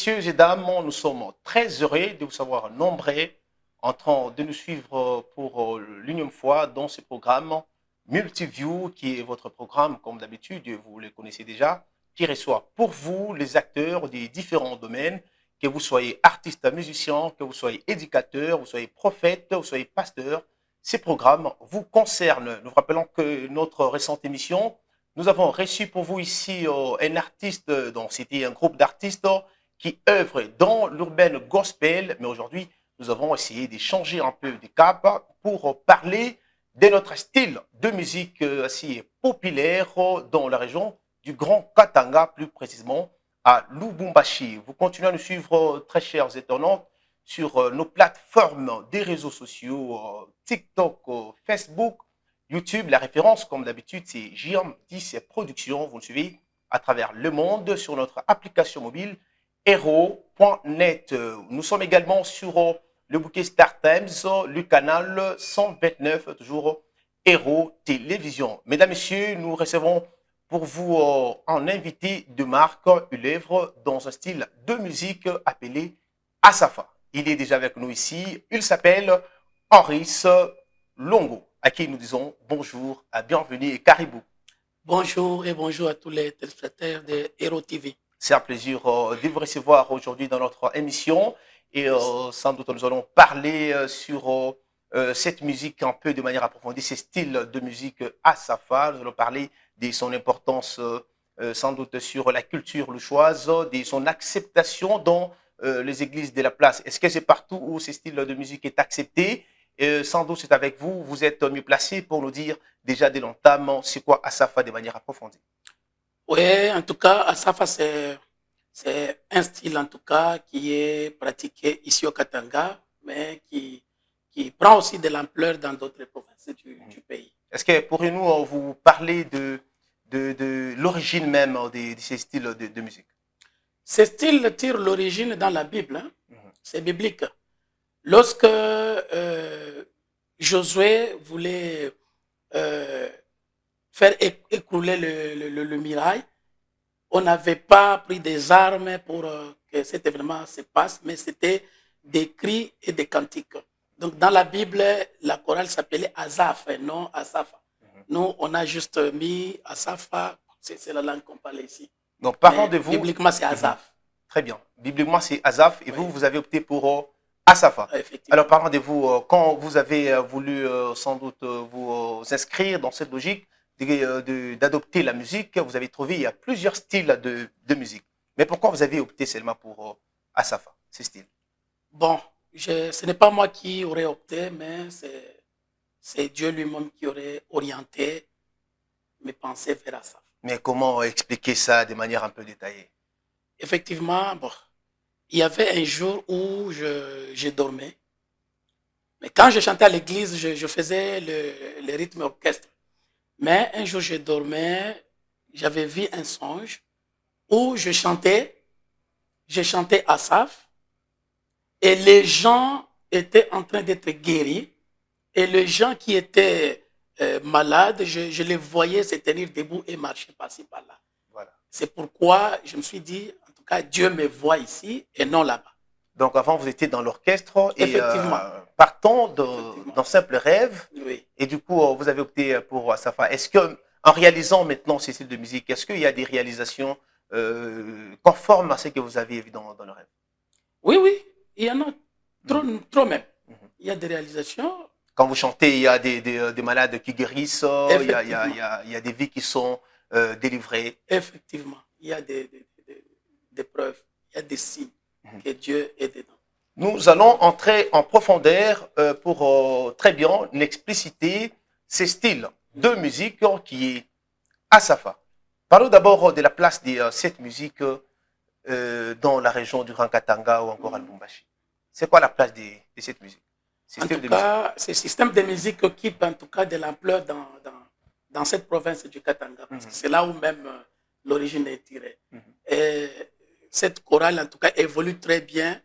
Messieurs et dames, nous sommes très heureux de vous savoir nombreux en train de nous suivre pour l'unième fois dans ce programme Multiview, qui est votre programme, comme d'habitude, vous le connaissez déjà, qui reçoit pour vous les acteurs des différents domaines, que vous soyez artiste, musicien, que vous soyez éducateur, vous soyez prophète, vous soyez pasteur. Ces programmes vous concernent. Nous rappelons que notre récente émission, nous avons reçu pour vous ici un artiste, donc c'était un groupe d'artistes qui œuvrent dans l'urbaine gospel, mais aujourd'hui, nous avons essayé de changer un peu de cap pour parler de notre style de musique assez populaire dans la région du Grand Katanga, plus précisément à Lubumbashi. Vous continuez à nous suivre, très chers internautes, sur nos plateformes des réseaux sociaux, TikTok, Facebook, YouTube. La référence, comme d'habitude, c'est JM10 Productions. Vous nous suivez à travers le monde sur notre application mobile hero.net. Nous sommes également sur le bouquet Star Times, le canal 129, toujours Hero Télévision. Mesdames, Messieurs, nous recevons pour vous un invité de marque, une œuvre dans un style de musique appelé Asafa. Il est déjà avec nous ici. Il s'appelle Henris Longo, à qui nous disons bonjour, bienvenue et caribou. Bonjour et bonjour à tous les téléspectateurs de Hero TV. C'est un plaisir de vous recevoir aujourd'hui dans notre émission et sans doute nous allons parler sur cette musique un peu de manière approfondie, ces styles de musique Asafa. Nous allons parler de son importance sans doute sur la culture louchoise, de son acceptation dans les églises de la place. Est-ce que c'est partout où ce style de musique est accepté? Sans doute c'est avec vous, vous êtes mieux placé pour nous dire déjà dès longtemps c'est quoi Asafa de manière approfondie. Oui, en tout cas, Asafa, c'est un style en tout cas qui est pratiqué ici au Katanga, mais qui prend aussi de l'ampleur dans d'autres provinces du pays. Est-ce que pourriez-nous vous parler de l'origine même de ces styles de musique? Ce style tire l'origine dans la Bible, hein? C'est biblique. Lorsque Josué voulait faire écrouler le mirail, on n'avait pas pris des armes pour que cet événement se passe, mais c'était des cris et des cantiques. Donc dans la Bible, la chorale s'appelait Asaph, non Asafa. Nous, on a juste mis Asafa, c'est la langue qu'on parle ici. Donc parlons de vous. Bibliquement, c'est Asaph. Très bien. Bibliquement, c'est Asaph et vous avez opté pour Asafa. Alors parlons de vous, quand vous avez voulu sans doute vous inscrire dans cette logique d'adopter la musique, vous avez trouvé il y a plusieurs styles de musique. Mais pourquoi vous avez opté seulement pour Asafa, ces styles? Bon, ce n'est pas moi qui aurais opté, mais c'est Dieu lui-même qui aurait orienté mes pensées vers Asaph. Mais comment expliquer ça de manière un peu détaillée? Effectivement, bon, il y avait un jour où je dormais. Mais quand je chantais à l'église, je faisais le rythme orchestre. Mais un jour, je dormais, j'avais vu un songe où je chantais Asaph, et les gens étaient en train d'être guéris, et les gens qui étaient malades, je les voyais se tenir debout et marcher par-ci, par-là. Voilà. C'est pourquoi je me suis dit, en tout cas, Dieu me voit ici et non là-bas. Donc avant, vous étiez dans l'orchestre et partant d'un simple rêve. Oui. Et du coup, vous avez opté pour Asafa. Est-ce que, en réalisant maintenant ces styles de musique, est-ce qu'il y a des réalisations conformes à ce que vous avez vu dans le rêve? Oui, oui, il y en a trop même. Il y a des réalisations. Quand vous chantez, il y a des malades qui guérissent, il y a des vies qui sont délivrées. Effectivement, il y a des preuves, il y a des signes que Dieu est dedans. Nous allons entrer en profondeur pour très bien expliciter ces styles de musique qui est Asafa. Parlons d'abord de la place de cette musique dans la région du Grand Katanga ou encore à Lubumbashi. C'est quoi la place de cette musique? En tout cas, ce système de musique occupe en tout cas de l'ampleur dans cette province du Katanga. Parce que c'est là où même l'origine est tirée. Et cette chorale, en tout cas, évolue très bien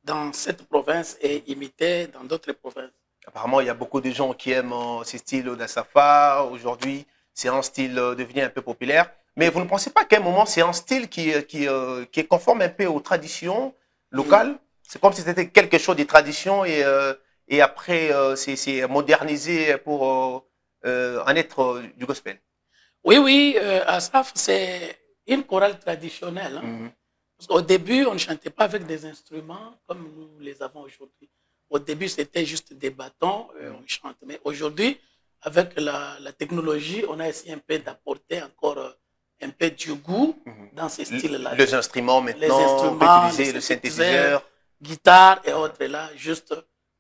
dans cette province et imitée dans d'autres provinces. Apparemment, il y a beaucoup de gens qui aiment ce style d'Asafa. Aujourd'hui, c'est un style devenu un peu populaire. Mais vous ne pensez pas qu'à un moment, c'est un style qui est conforme un peu aux traditions locales? C'est comme si c'était quelque chose des traditions et après, c'est modernisé pour en être du gospel. Oui, oui, Asaf, c'est une chorale traditionnelle. Hein. Mhm, Parce qu'au début, on ne chantait pas avec des instruments comme nous les avons aujourd'hui. Au début, c'était juste des bâtons, on chante. Mais aujourd'hui, avec la technologie, on a essayé un peu d'apporter encore un peu du goût mhm. dans ces styles-là. Les instruments Les maintenant, on peut instruments, les utiliser le synthétiseurs, synthétiseur. guitare et autres là, juste,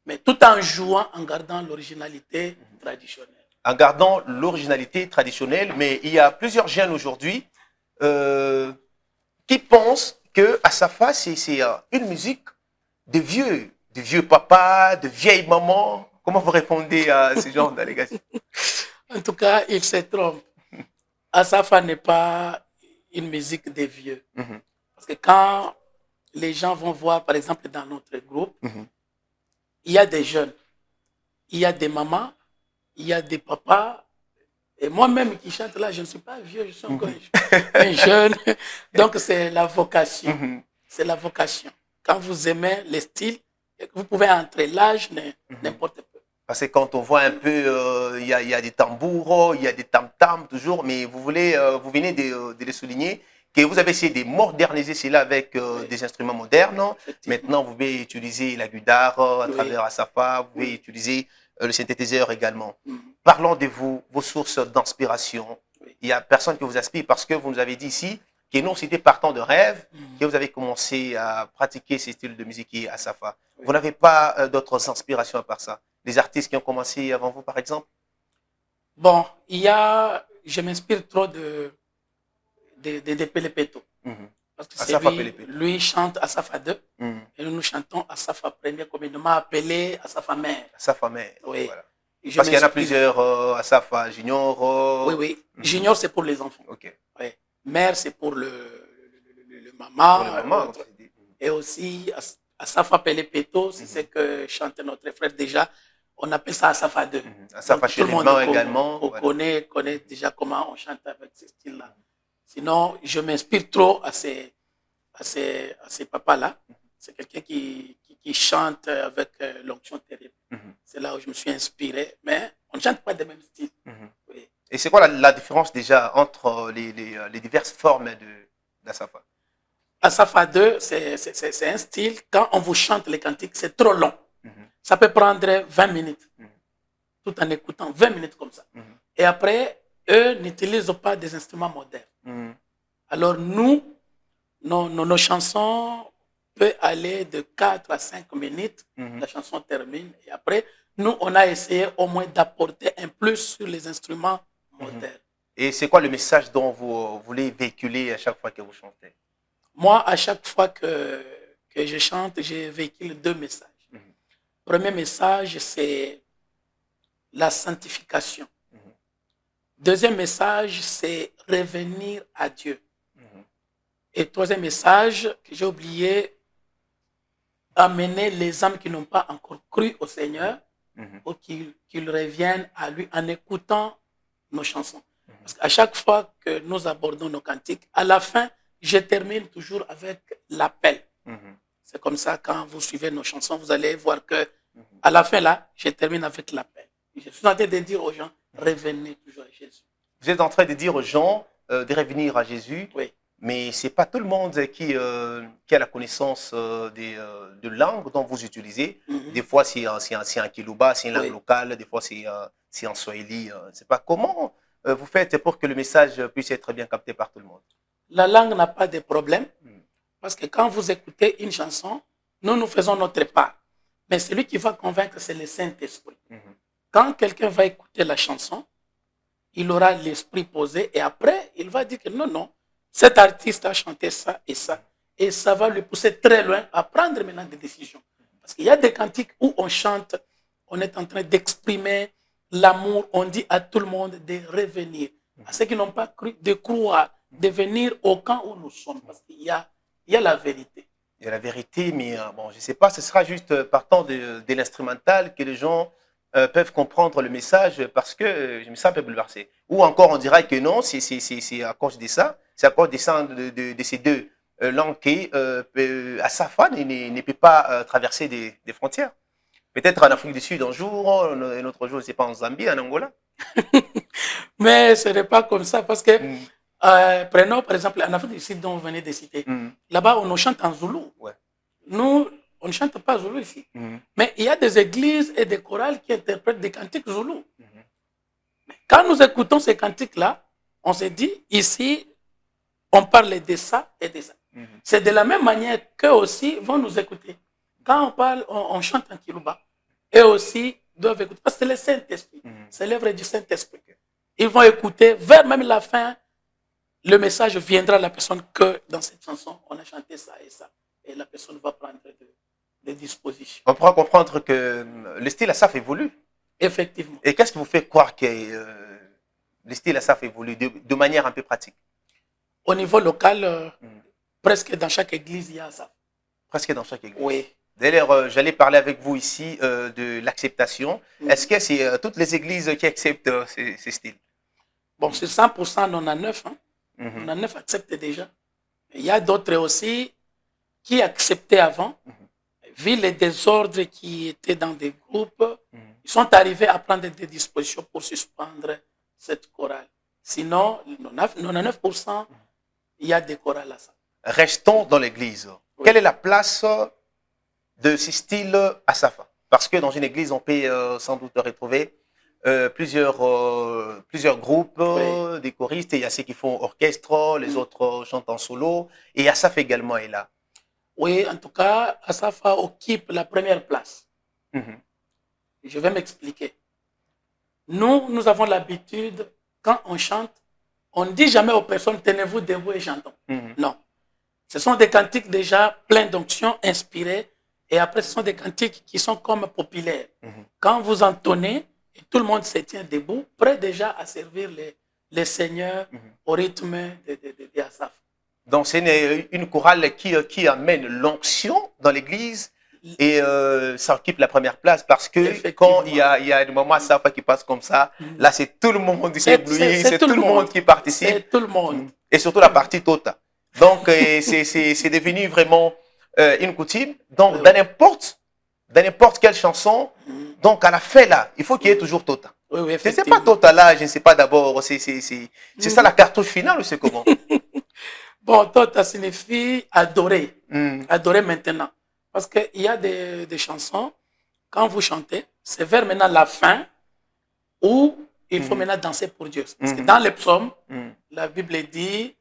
mais tout en jouant, en gardant l'originalité traditionnelle. En gardant l'originalité traditionnelle, mais il y a plusieurs jeunes aujourd'hui euh, qui pensent que Asafa, c'est une musique de vieux papas, de vieilles mamans. Comment vous répondez à ce genre d'allégations? En tout cas, il se trompe. Asafa n'est pas une musique des vieux. Mhm, Parce que quand les gens vont voir, par exemple, dans notre groupe, mhm, il y a des jeunes, il y a des mamans, il y a des papas. Et moi-même qui chante là, je ne suis pas vieux, je suis encore mhm, un jeune. Donc, c'est la vocation. mhm, C'est la vocation. Quand vous aimez les styles, vous pouvez entrer l'âge, mhm. n'importe peu. Parce que quand on voit un peu, il y a des tambours, il y a des tam-tams toujours, mais vous venez de les souligner, que vous avez essayé de moderniser cela avec Oui, des instruments modernes. effectivement. Maintenant, vous pouvez utiliser la guitare à Oui, travers Asafa, vous pouvez oui. utiliser le synthétiseur également. Mhm. Parlons de vous, vos sources d'inspiration. Oui. Il n'y a personne qui vous inspire parce que vous nous avez dit ici que non, c'était partant de rêve Mhm. que vous avez commencé à pratiquer ces styles de musique qui est Asafa. Oui. Vous n'avez pas d'autres inspirations à part ça? Des artistes qui ont commencé avant vous, par exemple? Bon, je m'inspire trop de Pelepeto. Mhm. Parce que c'est Asafa lui, Pelepé. lui chante Asafa 2 Mhm. et nous chantons Asafa 1er, comme il m'a appelé Asafa mère. Asafa mère, Oui. voilà. Et je Parce qu'il y en a m'inspire. plusieurs, Asafa Junior. Oui, oui. Mhm. Junior, c'est pour les enfants. Ok. Oui. Mère, c'est pour le Pour le maman et moment, comme autres. tu dis. Et aussi, Asafa Pelepeto, c'est ce Mhm. que chante notre frère déjà. On appelle ça Asafa 2. Mhm. Donc, Asafa tout chez le les monde Blancs également. Voilà. connaît déjà comment on chante avec ce style-là. Sinon, je m'inspire trop à ces papas-là. C'est quelqu'un qui chante avec l'onction terrible. Mhm. C'est là où je me suis inspiré. Mais on ne chante pas des mêmes styles. Mhm. Oui. Et c'est quoi la différence déjà entre les diverses formes d'Asafa? Asafa 2, c'est un style, quand on vous chante les cantiques, c'est trop long. Mhm. Ça peut prendre 20 minutes, Mhm. tout en écoutant 20 minutes comme ça. Mhm. Et après, eux n'utilisent pas des instruments modernes. Mhm. Alors nous, nos chansons peuvent aller de 4 à 5 minutes, Mhm. la chanson termine. Et après, nous, on a essayé au moins d'apporter un plus sur les instruments Mhm. modernes. Et c'est quoi le message dont vous voulez véhiculer à chaque fois que vous chantez? Moi, à chaque fois que je chante, je véhicule deux messages. Mhm. Premier message, c'est la sanctification. Mhm. Deuxième message, c'est revenir à Dieu. Mhm. Et troisième message que j'ai oublié, amener les âmes qui n'ont pas encore cru au Seigneur Mhm. pour qu'ils reviennent à lui en écoutant nos chansons. Mhm. Parce qu'à chaque fois que nous abordons nos cantiques, à la fin, je termine toujours avec l'appel. Mhm. C'est comme ça, quand vous suivez nos chansons, vous allez voir que Mhm. à la fin, là, je termine avec l'appel. Je suis en train de dire aux gens, revenez toujours à Jésus. Vous êtes en train de dire aux gens de revenir à Jésus, Oui. mais ce n'est pas tout le monde qui a la connaissance de langue dont vous utilisez. Mhm. Des fois, c'est un kiluba, c'est une langue Oui. locale, des fois, c'est en swahili. C'est pas comment vous faites pour que le message puisse être bien capté par tout le monde. La langue n'a pas de problème, Mhm. parce que quand vous écoutez une chanson, nous faisons notre part. Mais celui qui va convaincre, c'est le Saint-Esprit. Mhm. Quand quelqu'un va écouter la chanson, il aura l'esprit posé et après, il va dire que non, non, cet artiste a chanté ça et ça. Et ça va le pousser très loin à prendre maintenant des décisions. Parce qu'il y a des cantiques où on chante, on est en train d'exprimer l'amour, on dit à tout le monde de revenir. À ceux qui n'ont pas cru, de croire, de venir au camp où nous sommes. Parce qu'il y a la vérité. Il y a la vérité, mais bon, je ne sais pas, ce sera juste partant de l'instrumental que les gens peuvent comprendre le message parce que je me sens un peu bouleversé. Ou encore, on dirait que non, c'est à cause de ça, c'est à cause de ces deux langues qu'Asafa ne peut pas traverser des frontières. Peut-être en Afrique du Sud un jour, un autre jour, c'est pas en Zambie, en Angola. Mais ce n'est pas comme ça parce que, prenons par exemple en Afrique du Sud dont vous venez de citer, là-bas on chante en zoulou. Ouais. Nous, on ne chante pas zoulou ici. Mais il y a des églises et des chorales qui interprètent des cantiques zoulou. Quand nous écoutons ces cantiques-là, on se dit, ici, on parle de ça et de ça. C'est de la même manière qu'eux aussi vont nous écouter. Quand on parle, on chante en Kiluba, eux aussi doivent écouter. Parce que c'est le Saint-Esprit. C'est l'œuvre du Saint-Esprit. Ils vont écouter. Vers même la fin, le message viendra à la personne que dans cette chanson, on a chanté ça et ça. Et la personne va prendre des dispositions. On pourra comprendre que le style Asaf évolue. Effectivement. Et qu'est-ce qui vous fait croire que le style Asaf évolue de manière un peu pratique? Au niveau local, presque dans chaque église, il y a ça. Presque dans chaque église. Oui. D'ailleurs, j'allais parler avec vous ici de l'acceptation. Est-ce que c'est toutes les églises qui acceptent ces styles? Bon, c'est 100%, 99. Hein. 99 acceptent déjà. Il y a d'autres aussi qui acceptaient avant. Vu les désordres qui étaient dans des groupes, ils sont arrivés à prendre des dispositions pour suspendre cette chorale. Sinon, 99%, il y a des chorales à ça. Restons dans l'église. Oui. Quelle est la place de ce style Asafa? Parce que dans une église, on peut sans doute retrouver plusieurs groupes, oui, des choristes. Et il y a ceux qui font orchestre, les autres chantent en solo. Et Asafa également est là. Oui, en tout cas, Asafa occupe la première place. Je vais m'expliquer. Nous avons l'habitude, quand on chante, on ne dit jamais aux personnes, tenez-vous debout et chantons. Non. Ce sont des cantiques déjà pleins d'onction, inspirés. Et après, ce sont des cantiques qui sont comme populaires. Quand vous entonnez, et tout le monde se tient debout, prêt déjà à servir les seigneurs au rythme de Asaf. Donc, c'est une chorale qui amène l'onction dans l'église et ça occupe la première place parce que quand il y a des moments Asaf qui passent comme ça, là, c'est tout le monde qui éblouit, c'est tout le monde qui participe. C'est tout le monde. Et surtout la partie tota. Donc, c'est devenu vraiment une coutume. Donc, dans n'importe quelle chanson, donc à la fin, là, il faut qu'il y ait toujours tota. Oui, ce n'est pas tota là, je ne sais pas d'abord, c'est ça la cartouche finale ou c'est comment? Bon, tota signifie adorer. Adorer maintenant. Parce qu'il y a des chansons, quand vous chantez, c'est vers maintenant la fin où il faut maintenant danser pour Dieu. Parce que dans les psaumes, la Bible dit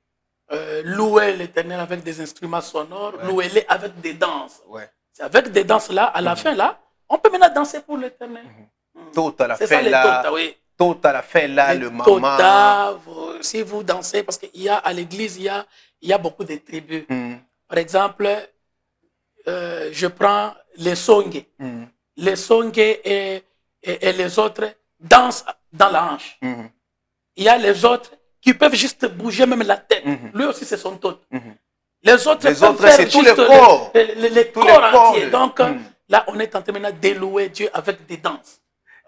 louer l'Éternel avec des instruments sonores, louer-les avec des danses. C'est avec des danses là, à la fin là, on peut maintenant danser pour l'Éternel. Tota à la fin là. Tota, oui. Tota à la fin là, le maman. Tota, si vous dansez, parce qu'il y a à l'église, il y a beaucoup de tribus. Par exemple, je prends les Songé. Les Songé et les autres dansent dans la hanche. Il y a les autres qui peuvent juste bouger même la tête. Lui aussi, c'est son tot. Les autres peuvent faire c'est juste les corps. Les corps entiers. Donc là, on est en train maintenant d'élouer Dieu avec des danses.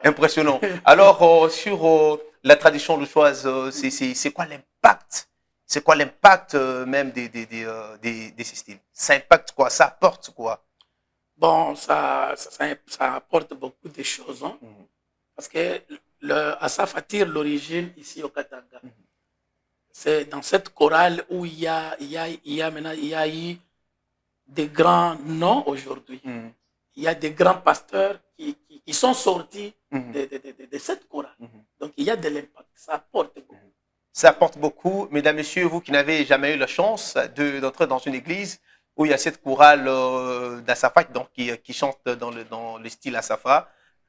Impressionnant. Alors, sur la tradition louchoise, c'est quoi l'impact? C'est quoi l'impact même de ces styles? Ça impacte quoi? Ça apporte quoi? Bon, ça apporte beaucoup de choses. Hein? Parce que Asaf attire l'origine ici au Katanga. C'est dans cette chorale où il y a eu des grands noms aujourd'hui. Il y a des grands pasteurs qui sont sortis de cette chorale. Donc, il y a de l'impact. Ça apporte beaucoup. Ça apporte beaucoup. Mesdames, Messieurs, vous qui n'avez jamais eu la chance d'entrer dans une église où il y a cette chorale d'Asafa qui chante dans le style Asafa,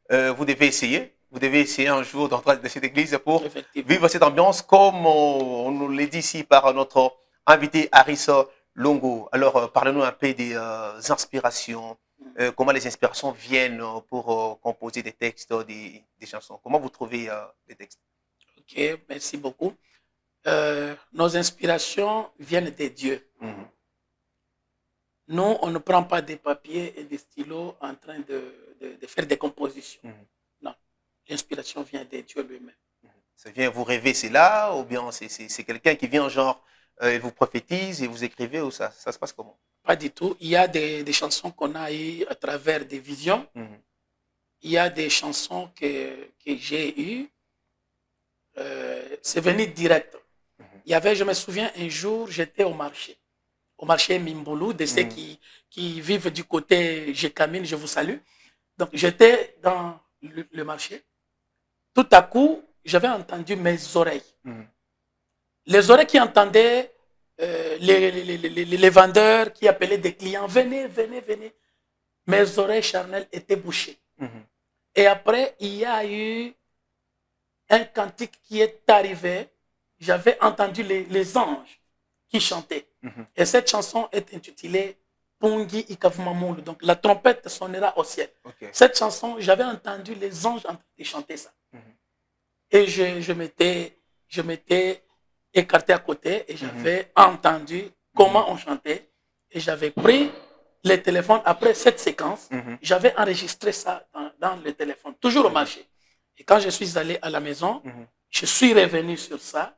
vous devez essayer. Vous devez essayer un jour d'entrer dans cette église pour vivre cette ambiance comme on nous l'a dit ici par notre invité Harris Longo. Alors, parlez-nous un peu des inspirations, comment les inspirations viennent pour composer des textes, des chansons. Comment vous trouvez les textes? Ok, merci beaucoup. Nos inspirations viennent de Dieu. Nous, on ne prend pas des papiers et des stylos en train de faire des compositions. Non. l'inspiration vient de Dieu lui-même. Ça vient vous rêver, c'est là, ou bien c'est quelqu'un qui vient genre, il vous prophétise et vous écrivez, ou ça se passe comment? Pas du tout. Il y a des chansons qu'on a eues à travers des visions. Il y a des chansons que j'ai eues. C'est venu direct. Il y avait, je me souviens, un jour, j'étais au marché Mimboulou, de ceux qui vivent du côté Jekamine, je vous salue. Donc, j'étais dans le marché. Tout à coup, j'avais entendu mes oreilles. Les oreilles qui entendaient les vendeurs qui appelaient des clients, venez, venez, venez. Mes oreilles charnelles étaient bouchées. Et après, il y a eu un cantique qui est arrivé. J'avais entendu les anges qui chantaient. Et cette chanson est intitulée Pungi Ikavumamulu. Donc la trompette sonnera au ciel. Cette chanson, j'avais entendu les anges en train de chanter ça. Et je m'étais écarté à côté et j'avais entendu comment on chantait. Et j'avais pris le téléphone après cette séquence. J'avais enregistré ça dans le téléphone, toujours au marché. Et quand je suis allé à la maison, je suis revenu sur ça.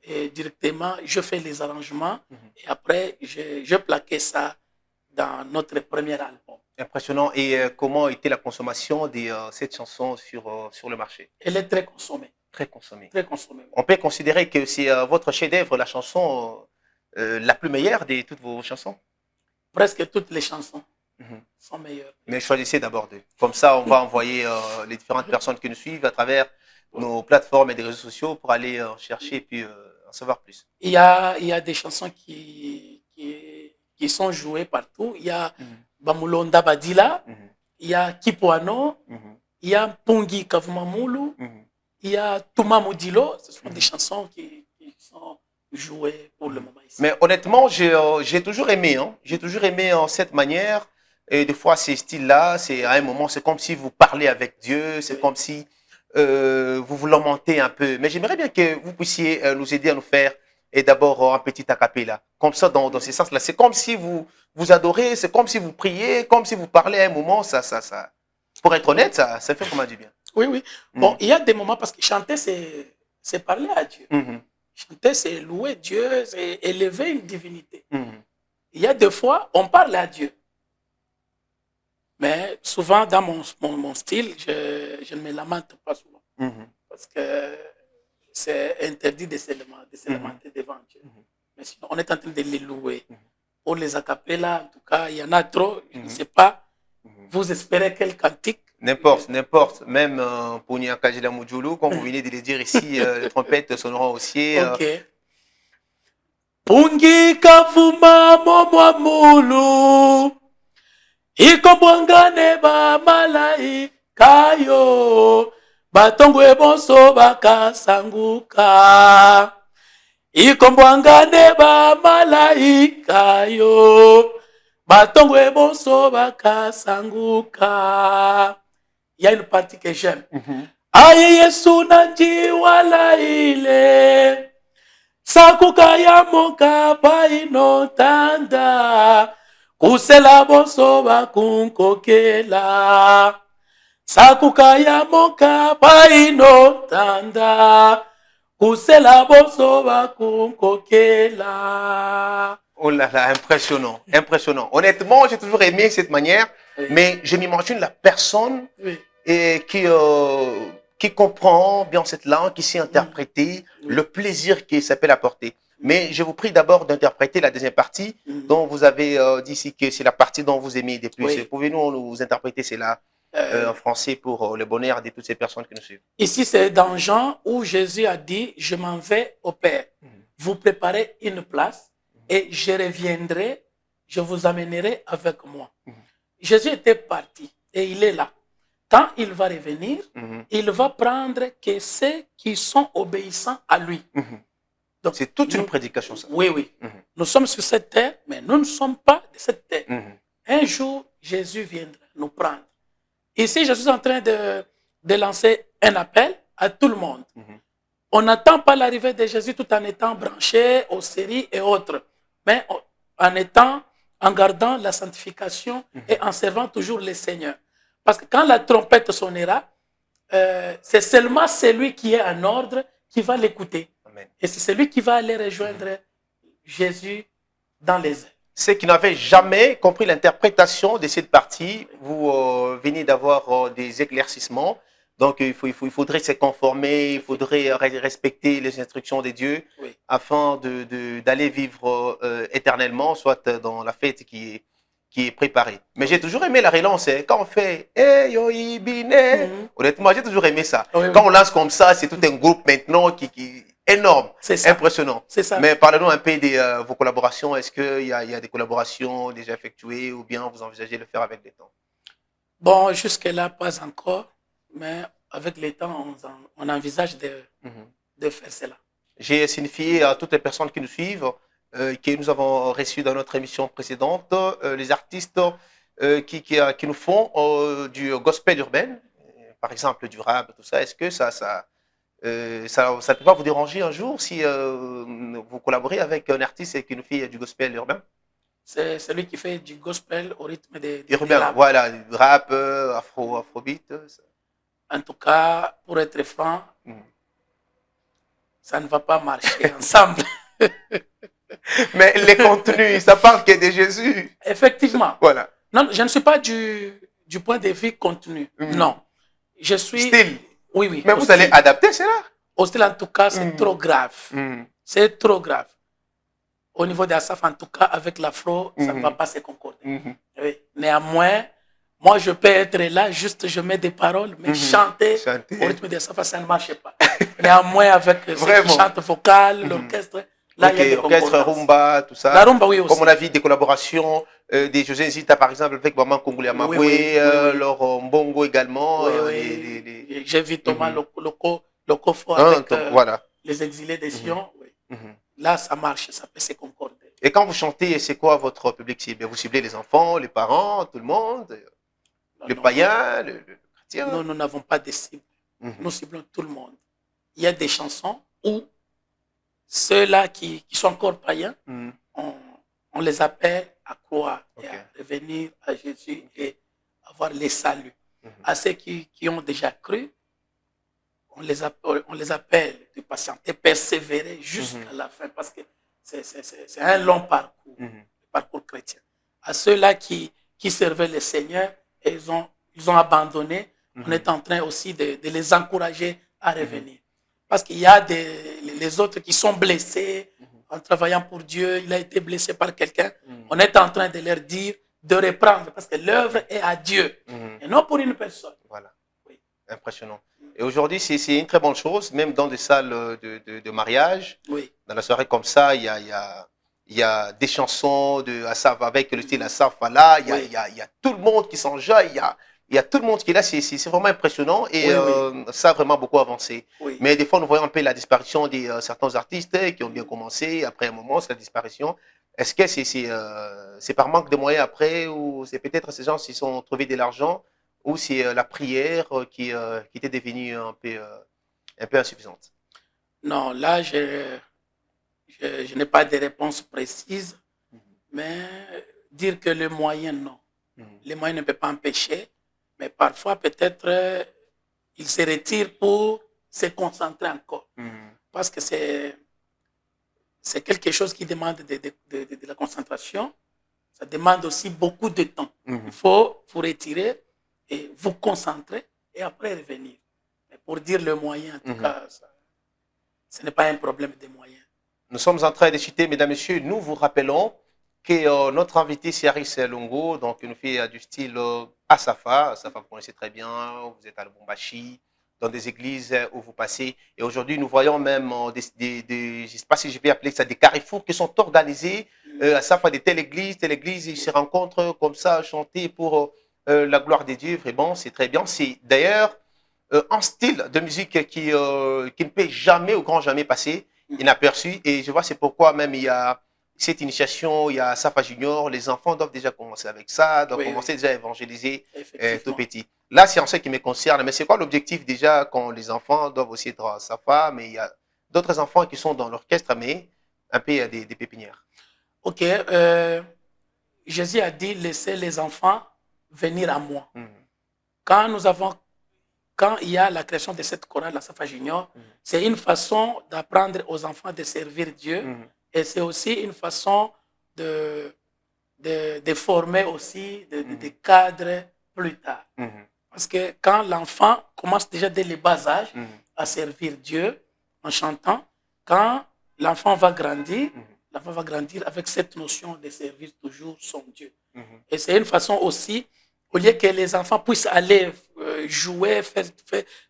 Et directement, je fais les arrangements. Et après, je plaquais ça dans notre premier album. Impressionnant. Et comment était la consommation de cette chanson sur le marché? Elle est très consommée. Très consommée. Très consommée. On peut considérer que c'est votre chef-d'œuvre, la chanson la plus meilleure de toutes vos chansons? Presque toutes les chansons sont meilleures. Mais choisissez d'abord deux. Comme ça, on va envoyer les différentes personnes qui nous suivent à travers nos plateformes et des réseaux sociaux pour aller chercher et puis en savoir plus. Il y a des chansons qui sont jouées partout. Il y a Bamulonda Badila, il y a Kipoano, il y a Pungi Kavumamulu, il y a Touma Moudilo. Ce sont des chansons qui sont jouées pour le moment ici. Mais honnêtement, j'ai toujours aimé. J'ai toujours aimé cette manière. Et des fois, ces styles-là, c'est à un moment, c'est comme si vous parlez avec Dieu, c'est comme si vous vous lamentez un peu. Mais j'aimerais bien que vous puissiez nous aider à nous faire et d'abord un petit acapella. Comme ça, dans ce sens-là. C'est comme si vous adorez, c'est comme si vous priez, comme si vous parlez à un moment. Ça. Pour être honnête, ça fait vraiment du bien. Oui, oui. Bon, il y a des moments, parce que chanter, c'est parler à Dieu. Chanter, c'est louer Dieu, c'est élever une divinité. Il y a des fois, on parle à Dieu. Mais souvent, dans mon style, je ne me lamente pas souvent. Parce que c'est interdit de se lamenter devant Dieu. Mais sinon, on est en train de les louer. Pour les acapellas, en tout cas, il y en a trop. Je ne sais pas. Vous espérez quel cantique? N'importe. Même pour Nyakajila Mujulu, comme vous venez de le dire ici, les trompettes sonneront aussi. Ok. Pungi kavuma momwa mulu. Ikombwangane ba malaika yo. Batongwe bonso bakasanguka. Ikombwangane ba malaika yo. Batongwe bonso bakasanguka. Il y a une partie que j'aime. Aye Yesu nanji wala ile. Sakuka ya moka pa inotanda. Kusela bonso bakunkokela. Sakuka ya moka pa inotanda. Kusela bonso bakunkokela. Oh là là, impressionnant. Honnêtement, j'ai toujours aimé cette manière, mais je m'imagine la personne qui comprend bien cette langue, qui sait interpréter, le plaisir que ça peut apporter. Mais je vous prie d'abord d'interpréter la deuxième partie dont vous avez dit ici que c'est la partie dont vous aimez le plus. Pouvez-nous nous interpréter cela en français pour le bonheur de toutes ces personnes qui nous suivent? Ici, c'est dans Jean où Jésus a dit, je m'en vais au Père. Vous préparez une place et je reviendrai, je vous amènerai avec moi. Jésus était parti et il est là. Quand il va revenir, il va prendre que ceux qui sont obéissants à lui. Donc, c'est toute une prédication, ça. Oui. Nous sommes sur cette terre, mais nous ne sommes pas de cette terre. Un jour, Jésus viendra nous prendre. Ici, je suis en train de lancer un appel à tout le monde. On n'attend pas l'arrivée de Jésus tout en étant branché aux séries et autres, mais en gardant la sanctification et en servant toujours le Seigneur. Parce que quand la trompette sonnera, c'est seulement celui qui est en ordre qui va l'écouter. Amen. Et c'est celui qui va aller rejoindre Jésus dans les airs. Ceux qui n'avaient jamais compris l'interprétation de cette partie, vous venez d'avoir des éclaircissements. Donc, il faudrait se conformer, il faudrait respecter les instructions de Dieu Oui. afin d'aller vivre éternellement, soit dans la fête qui est préparée. Mais j'ai toujours aimé la relance. Hein. Quand on fait hey, yo, ibine, honnêtement, j'ai toujours aimé ça. Oui, Quand on lance comme ça, c'est tout un groupe maintenant qui énorme, C'est ça. impressionnant. C'est ça. Mais parlez-nous un peu de vos collaborations. Est-ce qu'il y a des collaborations déjà effectuées ou bien vous envisagez de le faire avec le temps? Bon, jusque-là, pas encore. Mais avec le temps, on envisage de faire cela. J'ai signifié à toutes les personnes qui nous suivent que nous avons reçu dans notre émission précédente les artistes qui nous font du gospel urbain, par exemple du rap, tout ça. Est-ce que ça ne peut pas vous déranger un jour si vous collaborez avec un artiste qui nous fait du gospel urbain? C'est celui qui fait du gospel au rythme des Urbain, rap. voilà, du rap, afrobeat. En tout cas, pour être franc, ça ne va pas marcher ensemble. Mais les contenus, ça parle que de Jésus. Effectivement. Voilà. Non, je ne suis pas du point de vue contenu. Non. Je suis... Style. Oui, oui. Mais vous allez adapter cela? Au style, en tout cas, c'est trop grave. C'est trop grave. Au niveau de Asaf, en tout cas, avec l'afro, ça ne va pas se concorder. Oui. Néanmoins, moi, je peux être là, juste je mets des paroles, mais chanter au rythme de Asaf, ça ne marche pas. Néanmoins, avec ceux qui chantent vocal, l'orchestre, là, il y a des orchestre, rumba, tout ça. La rumba, oui, aussi. Comme on a vu des collaborations, des José Zita, par exemple, avec Maman Congolais Amaboué, leur Mbongo également. J'ai vu Thomas Lokofo avec voilà. les exilés des Sion. Là, ça marche, ça peut se concorder. Et quand vous chantez, c'est quoi votre public cible? Vous ciblez les enfants, les parents, tout le monde, le païen, le chrétien? Non, nous n'avons pas de cible. Nous ciblons tout le monde. Il y a des chansons où ceux-là qui sont encore païens, on les appelle à croire et à revenir à Jésus et avoir les saluts. À ceux qui ont déjà cru, on les appelle de patienter, persévérer jusqu'à la fin parce que c'est un long parcours, le parcours chrétien. À ceux-là qui servaient le Seigneur et ils ont abandonné, on est en train aussi de les encourager à revenir. Parce qu'il y a les autres qui sont blessés en travaillant pour Dieu, il a été blessé par quelqu'un. On est en train de leur dire de reprendre parce que l'œuvre est à Dieu et non pour une personne. Voilà. Oui. Impressionnant. Et aujourd'hui, c'est une très bonne chose, même dans des salles de mariage. Oui. Dans la soirée comme ça, il y a des chansons de Asaf avec le style Asaf là. Il y a tout le monde qui s'enjaille. Il y a tout le monde qui est là. C'est vraiment impressionnant et ça a vraiment beaucoup avancé. Oui. Mais des fois, nous voyons un peu la disparition de certains artistes qui ont bien commencé. Après un moment, c'est la disparition. Est-ce que c'est par manque de moyens après ou c'est peut-être ces gens qui sont trouvés de l'argent ou c'est la prière qui était devenue un peu insuffisante? Non, là, je n'ai pas de réponse précise, mais dire que le moyen, non. Le moyen ne peut pas empêcher, mais parfois, peut-être, il se retire pour se concentrer encore. Parce que c'est quelque chose qui demande de la concentration. Ça demande aussi beaucoup de temps. Il faut vous retirer et vous concentrer et après revenir. Mais pour dire le moyen, en tout cas, ce n'est pas un problème de moyens. Nous sommes en train de citer, mesdames, messieurs, nous vous rappelons que notre invité, c'est Aris Longo, donc il nous fait du style Asafa. Asafa, vous connaissez très bien, vous êtes à Lubumbashi, dans des églises où vous passez. Et aujourd'hui, nous voyons même je ne sais pas si je vais appeler ça des carrefours qui sont organisés. Asafa de telle église, ils se rencontrent comme ça, chanter pour la gloire de Dieu. Vraiment, c'est très bien. C'est d'ailleurs un style de musique qui ne peut jamais ou grand jamais passer inaperçu. Et je vois, c'est pourquoi même il y a cette initiation, il y a Safa Junior, les enfants doivent déjà commencer avec ça, doivent commencer déjà à évangéliser tout petit. Là, c'est en ce qui me concerne, mais c'est quoi l'objectif déjà quand les enfants doivent aussi être à Safa, mais il y a d'autres enfants qui sont dans l'orchestre, mais un peu des pépinières. Ok, Jésus a dit, laissez les enfants venir à moi. Quand nous avons quand il y a la création de cette chorale, la Safa Junior, c'est une façon d'apprendre aux enfants de servir Dieu et c'est aussi une façon de, de former aussi des cadres plus tard. Parce que quand l'enfant commence déjà dès le bas âge à servir Dieu en chantant, quand l'enfant va grandir avec cette notion de servir toujours son Dieu. Et c'est une façon aussi, au lieu que les enfants puissent aller jouer,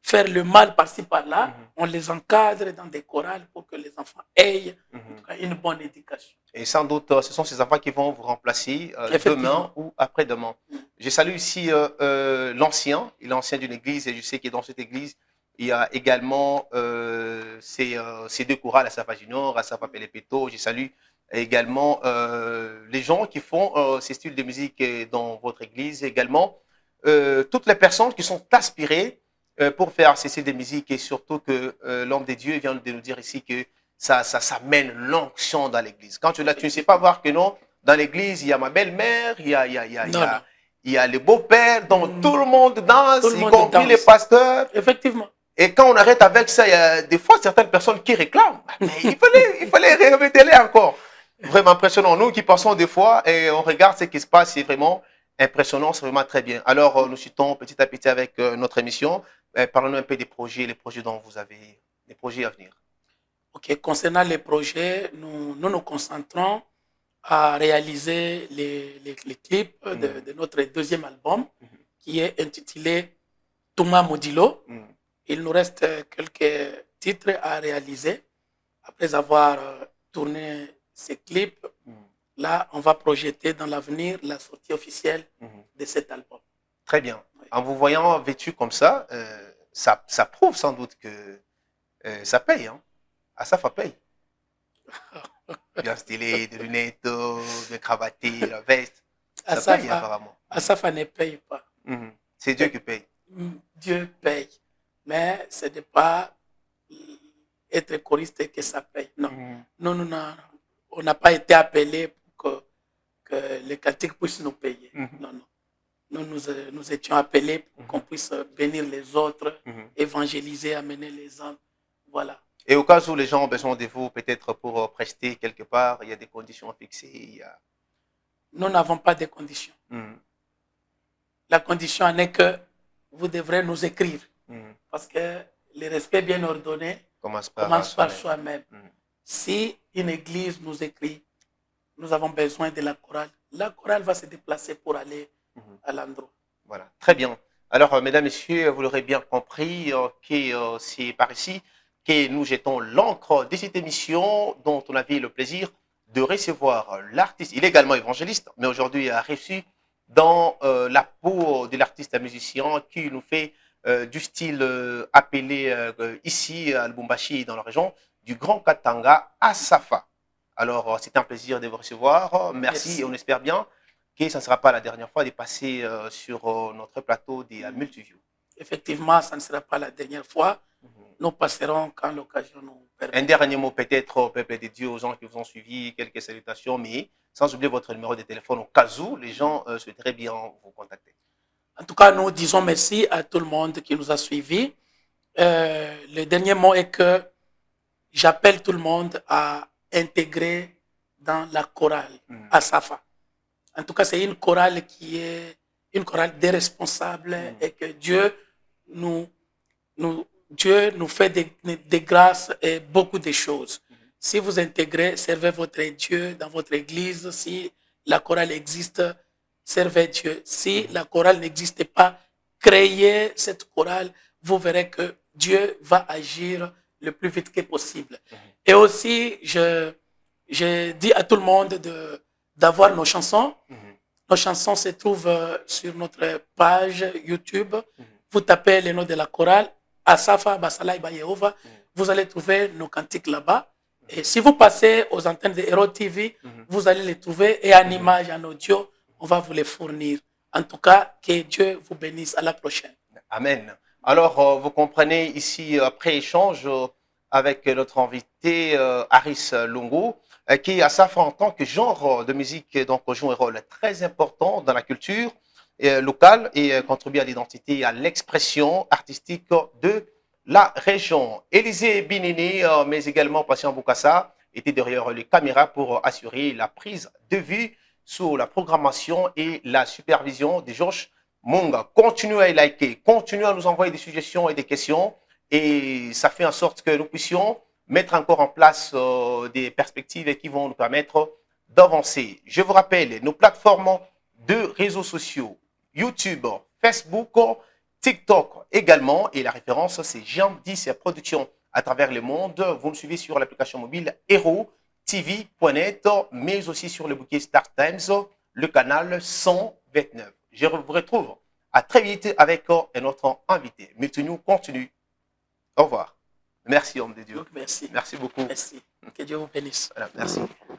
faire le mal par-ci par-là, on les encadre dans des chorales pour que les enfants aient une bonne éducation. Et sans doute, ce sont ces enfants qui vont vous remplacer demain ou après-demain. Je salue ici l'ancien, il est l'ancien d'une église et je sais que dans cette église, il y a également ces deux chorales, à Safa Junior, à Safa Pelepeto. Je salue également les gens qui font ces styles de musique dans votre église, également toutes les personnes qui sont aspirées pour faire ces styles de musique et surtout que l'homme de Dieu vient de nous dire ici que ça mène l'onction dans l'église. Quand tu es là, tu ne sais pas voir que non, dans l'église, il y a ma belle-mère, il y a le beau-père, donc tout le monde danse, y compris les pasteurs. Effectivement. Et quand on arrête avec ça, il y a des fois certaines personnes qui réclament. Mais il fallait remettre-les encore. Vraiment impressionnant. Nous qui passons des fois et on regarde ce qui se passe, c'est vraiment impressionnant, c'est vraiment très bien. Alors, nous citons petit à petit avec notre émission. Parlons-nous un peu des projets, les projets dont vous avez, les projets à venir. Ok, concernant les projets, nous concentrons à réaliser les clips de notre deuxième album qui est intitulé Touma Modilo. Il nous reste quelques titres à réaliser. Après avoir tourné ces clips, là, on va projeter dans l'avenir la sortie officielle de cet album. Très bien. Oui. En vous voyant vêtu comme ça, ça prouve sans doute que ça paye. Hein? Asafa paye. Bien stylé, des lunettes, bien cravaté, la veste. Ça paye apparemment. Asafa ne paye pas. C'est Dieu qui paye. Dieu paye. Mais ce n'est pas être choriste que ça paye. Non. On n'a pas été appelé pour que les cantiques puissent nous payer. Non. Nous étions appelés pour qu'on puisse bénir les autres, évangéliser, amener les hommes. Voilà. Et au cas où les gens ont besoin de vous, peut-être pour prester quelque part, il y a des conditions fixées. Nous n'avons pas de conditions. La condition en est que vous devrez nous écrire. Parce que le respect bien ordonné commence par soi-même. Si une église nous écrit, nous avons besoin de la chorale. La chorale va se déplacer pour aller à l'endroit. Voilà, très bien. Alors, mesdames, messieurs, vous l'aurez bien compris que c'est par ici que nous jetons l'encre de cette émission dont on avait le plaisir de recevoir l'artiste. Il est également évangéliste, mais aujourd'hui il a reçu dans la peau de l'artiste musicien qui nous fait du style appelé ici à Lubumbashi dans la région du Grand Katanga à Safa. Alors, c'est un plaisir de vous recevoir. Merci et on espère bien que ça ne sera pas la dernière fois de passer sur notre plateau des Multiview. Effectivement, ça ne sera pas la dernière fois. Nous passerons quand l'occasion nous permet. Un dernier mot peut-être au peuple de Dieu, aux gens qui vous ont suivi, quelques salutations, mais sans oublier votre numéro de téléphone au cas où les gens souhaiteraient bien vous contacter. En tout cas, nous disons merci à tout le monde qui nous a suivis. Le dernier mot est que j'appelle tout le monde à intégrer dans la chorale à Safa. En tout cas, c'est une chorale qui est une chorale des responsables et que Dieu nous fait des grâces et beaucoup de choses. Si vous intégrez, servez votre Dieu dans votre église. Si la chorale existe, servez Dieu. Si la chorale n'existe pas, créez cette chorale. Vous verrez que Dieu va agir le plus vite que possible. Et aussi, je dis à tout le monde d'avoir nos chansons. Nos chansons se trouvent sur notre page YouTube. Vous tapez le nom de la chorale, Asafa Basalai Bayehova. Vous allez trouver nos cantiques là-bas. Et si vous passez aux antennes de Hero TV, vous allez les trouver. Et en image, en audio, on va vous les fournir. En tout cas, que Dieu vous bénisse. À la prochaine. Amen. Alors, vous comprenez ici, après échange avec notre invité Aris Lungu, qui à Safa en tant que genre de musique donc joue un rôle très important dans la culture locale et contribue à l'identité et à l'expression artistique de la région. Élisée Binini, mais également Patient Boukassa, était derrière les caméras pour assurer la prise de vue sur la programmation et la supervision de Georges Munga. Continuez à liker, continuez à nous envoyer des suggestions et des questions et ça fait en sorte que nous puissions mettre encore en place des perspectives qui vont nous permettre d'avancer. Je vous rappelle nos plateformes de réseaux sociaux, YouTube, Facebook, TikTok également. Et la référence, c'est Jean 10 Productions à travers le monde. Vous nous suivez sur l'application mobile Hero TV.net, mais aussi sur le bouquet Star Times, le canal 129. Je vous retrouve à très vite avec un autre invité. Multinews continue. Au revoir. Merci, homme de Dieu. Donc, merci. Merci beaucoup. Merci. Que Dieu vous bénisse. Voilà, merci.